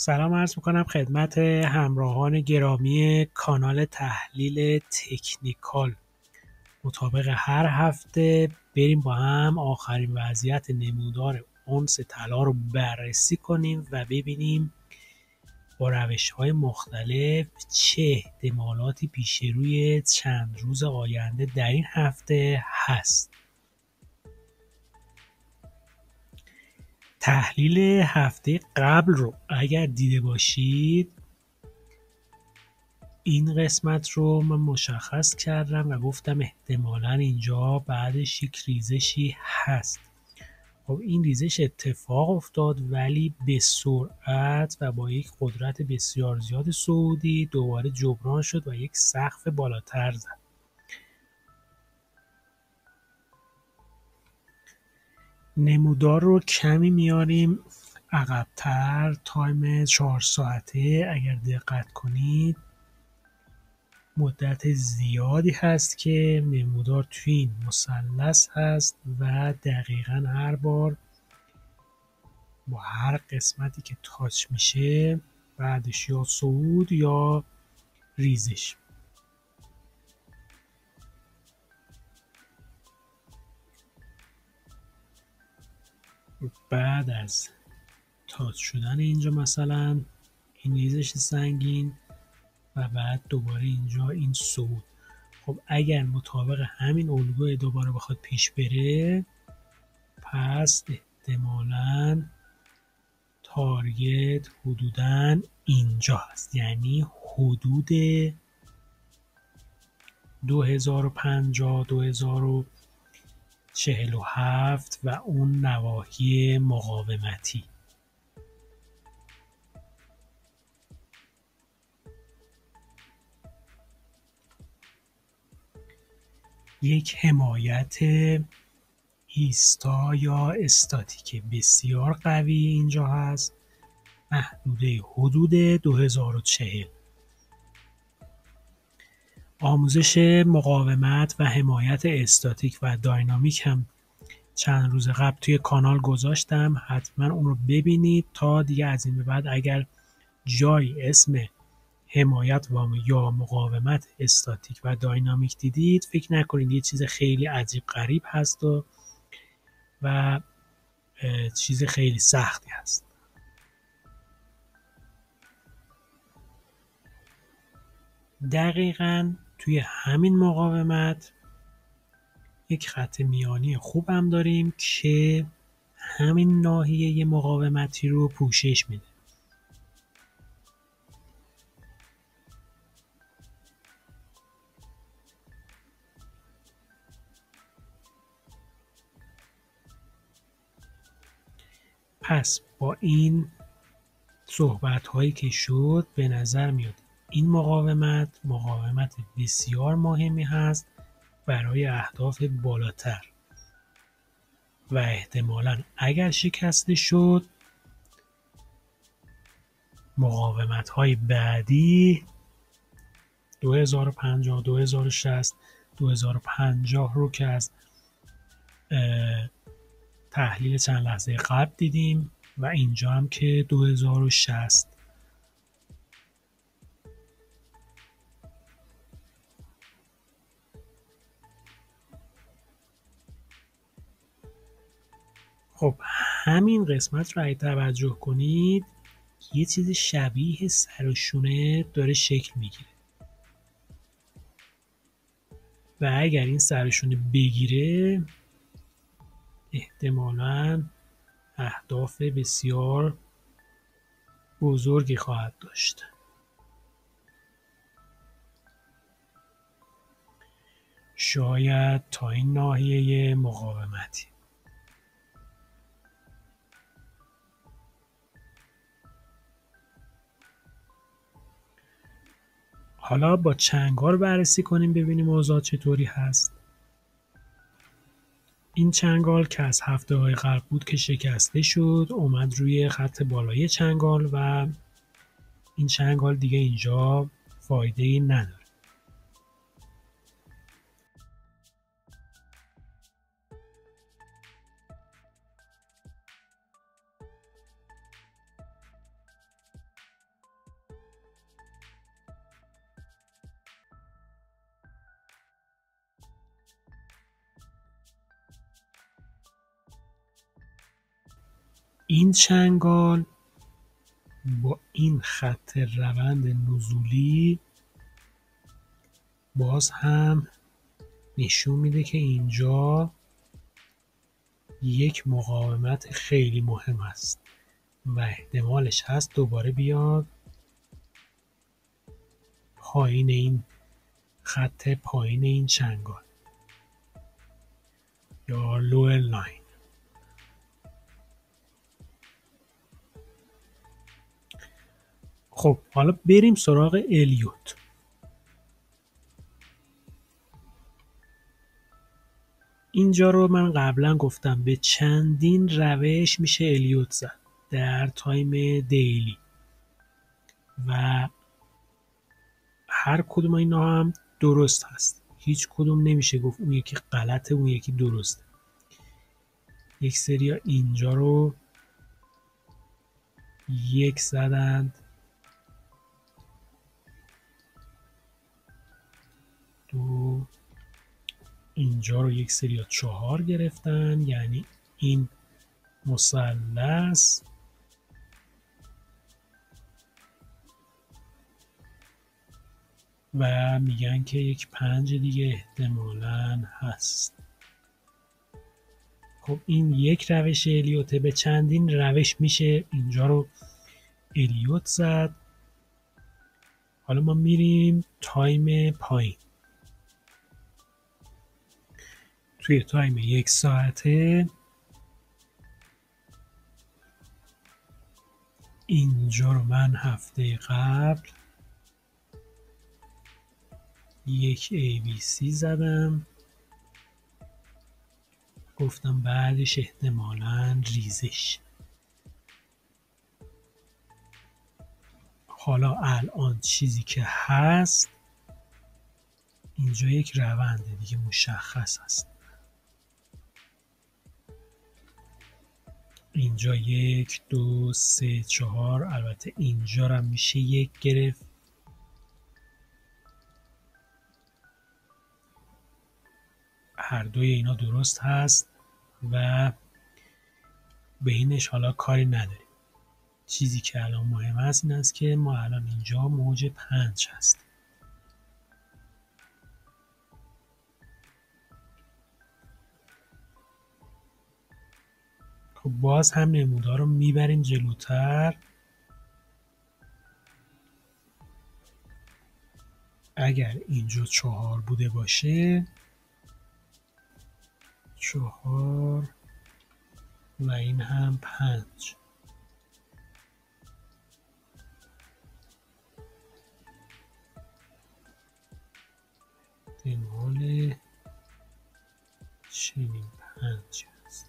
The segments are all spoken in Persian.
سلام عرض میکنم خدمت همراهان گرامی کانال تحلیل تکنیکال. مطابق هر هفته بریم با هم آخرین وضعیت نمودار اونس طلا رو بررسی کنیم و ببینیم با روش‌های مختلف چه احتمالاتی پیش روی چند روز آینده در این هفته هست. تحلیل هفته قبل رو اگر دیده باشید این قسمت رو من مشخص کردم و گفتم احتمالاً اینجا بعدش یک ریزشی هست. خب این ریزش اتفاق افتاد ولی به سرعت و با یک قدرت بسیار زیاد صعودی دوباره جبران شد و یک سقف بالاتر زد. نمودار رو کمی میاریم عقب‌تر، تایم 4 ساعته اگر دقت کنید مدت زیادی هست که نمودار توی این مثلث هست و دقیقاً هر بار با هر قسمتی که تاچ میشه بعدش یا صعود یا ریزش. بعد از تاچ شدن اینجا مثلا این ریزش سنگین و بعد دوباره اینجا این صعود. خب اگر مطابق همین الگوی دوباره بخواد پیش بره پس احتمالاً تارگت حدوداً اینجا هست، یعنی حدود 2050 2047 و اون نواحی مقاومتی. یک حمایت ایستا یا استاتیک بسیار قوی اینجا هست، محدوده حدود 2040. آموزش مقاومت و حمایت استاتیک و داینامیک هم چند روز قبل توی کانال گذاشتم، حتما اون رو ببینید تا دیگه از این به بعد اگر جای اسم حمایت یا مقاومت استاتیک و داینامیک دیدید فکر نکنید یه چیز خیلی عجیب غریب هست و چیز خیلی سختی هست. دقیقاً توی همین مقاومت یک خط میانی خوب هم داریم که همین ناحیه مقاومتی رو پوشش میده. پس با این صحبت هایی که شد به نظر میاد این مقاومت بسیار مهمی هست برای اهداف بالاتر و احتمالاً اگر شکسته شد مقاومت های بعدی 2050 2060 2050 رو که از تحلیل چند لحظه قبل دیدیم و اینجا هم که 2060. خب همین قسمت رو اگه توجه کنید یه چیز شبیه سر و شونه داره شکل میگیره و اگر این سر و شونه بگیره احتمالاً اهداف بسیار بزرگی خواهد داشت. شاید تا این ناحیه مقاومتی. حالا با چنگال بررسی کنیم ببینیم اوضاع چطوری هست. این چنگال که از هفته های قبل بود که شکسته شد اومد روی خط بالای چنگال و این چنگال دیگه اینجا فایده‌ای نداره. این چنگال با این خط روند نزولی باز هم نشون میده که اینجا یک مقاومت خیلی مهم است و احتمالش هست دوباره بیاد پایین این خط پایین این چنگال یا لور لاین. خب حالا بریم سراغ الیوت. اینجا رو من قبلا گفتم به چندین روش میشه الیوت زد در تایم دیلی و هر کدوم اینا هم درست هست، هیچ کدوم نمیشه گفت اون یکی غلطه اون یکی درسته. یک سری اینجا رو یک زدند، دو، اینجا رو یک سری 4 گرفتن، یعنی این مثلث و میگن که یک 5 دیگه احتمالاً هست. خب این یک روش الیوته، به چندین روش میشه اینجا رو الیوت زد. حالا ما میریم تایم پایین. توی تایم 1 ساعته اینجا رو من هفته قبل یک ABC زدم، گفتم بعدش احتمالاً ریزش. حالا الان چیزی که هست اینجا یک روند دیگه مشخص است. اینجا 1 2 3 4، البته اینجا رو میشه 1 گرفت. هر دوی اینا درست هست و به اینش حالا کاری نداریم. چیزی که الان مهم است این است که ما الان اینجا موج 5 هست. خب باز هم نمودار رو میبریم جلوتر. اگر اینجا 4 بوده باشه، 4 و این هم 5، احتمال چنین 5 هست.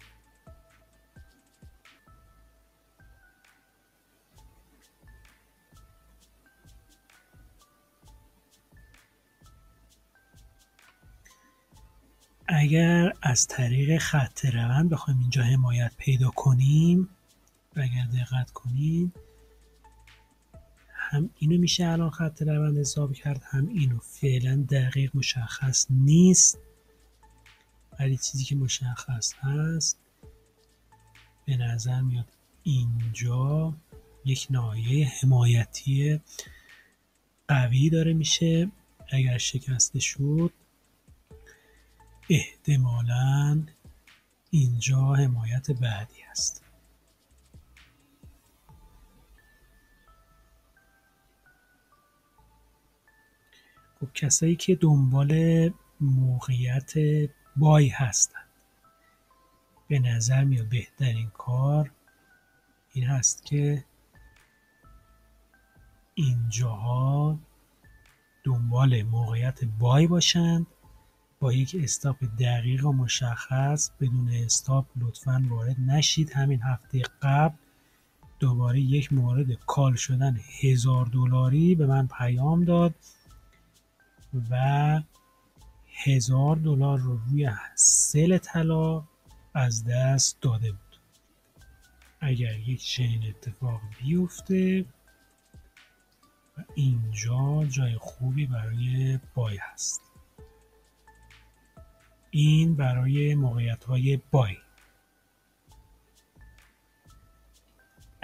اگر از طریق خط روند بخوایم اینجا حمایت پیدا کنیم، اگر دقت کنیم هم اینو میشه الان خط روند حساب کرد، هم اینو. فعلا دقیق مشخص نیست، ولی چیزی که مشخص هست به نظر میاد اینجا یک ناحیه حمایتی قوی داره میشه. اگر شکسته شد احتمالاً اینجا حمایت بعدی است. خب کسایی که دنبال موقعیت بای هستند، به نظر میاد بهترین کار این هست که اینجاها دنبال موقعیت بای باشند با یک استاپ دقیق و مشخص. بدون استاپ لطفاً وارد نشید. همین هفته قبل دوباره یک مورد کال شدن $1000 به من پیام داد و $1000 رو روی سل طلا از دست داده بود. اگر یک چنین اتفاق بیفته و اینجا جای خوبی برای بای هست. این برای موقعیت‌های بای.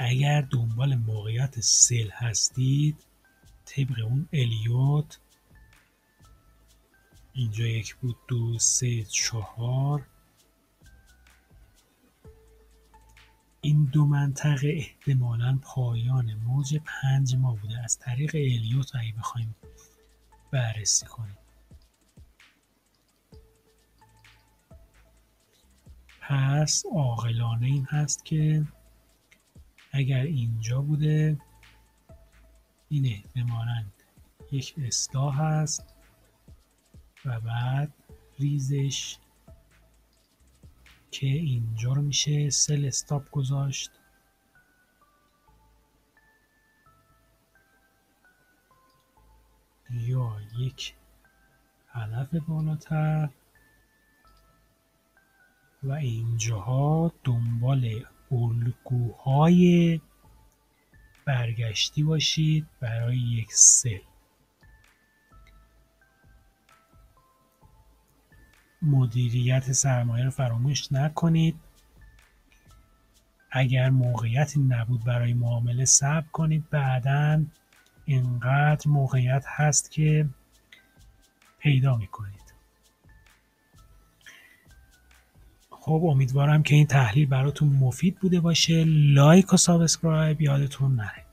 اگر دنبال موقعیت سل هستید طبق اون الیوت، اینجا 1 بود 2 3 4، این دو منطقه احتمالاً پایان موج 5 ما بوده از طریق الیوت اگه بخوایم بررسی کنیم. پس عاقلانه این هست که اگر اینجا بوده این احتمالاً یک اصلاح هست و بعد ریزش که اینجا رو میشه سل استاپ گذاشت یا یک هدف بالاتر و اینجاها دنبال الگوهای برگشتی باشید برای یک سل. مدیریت سرمایه رو فراموش نکنید. اگر موقعیتی نبود برای معامله صبر کنید، بعداً اینقدر موقعیت هست که پیدا میکنید. خب امیدوارم که این تحلیل براتون مفید بوده باشه. لایک و سابسکرایب یادتون نره.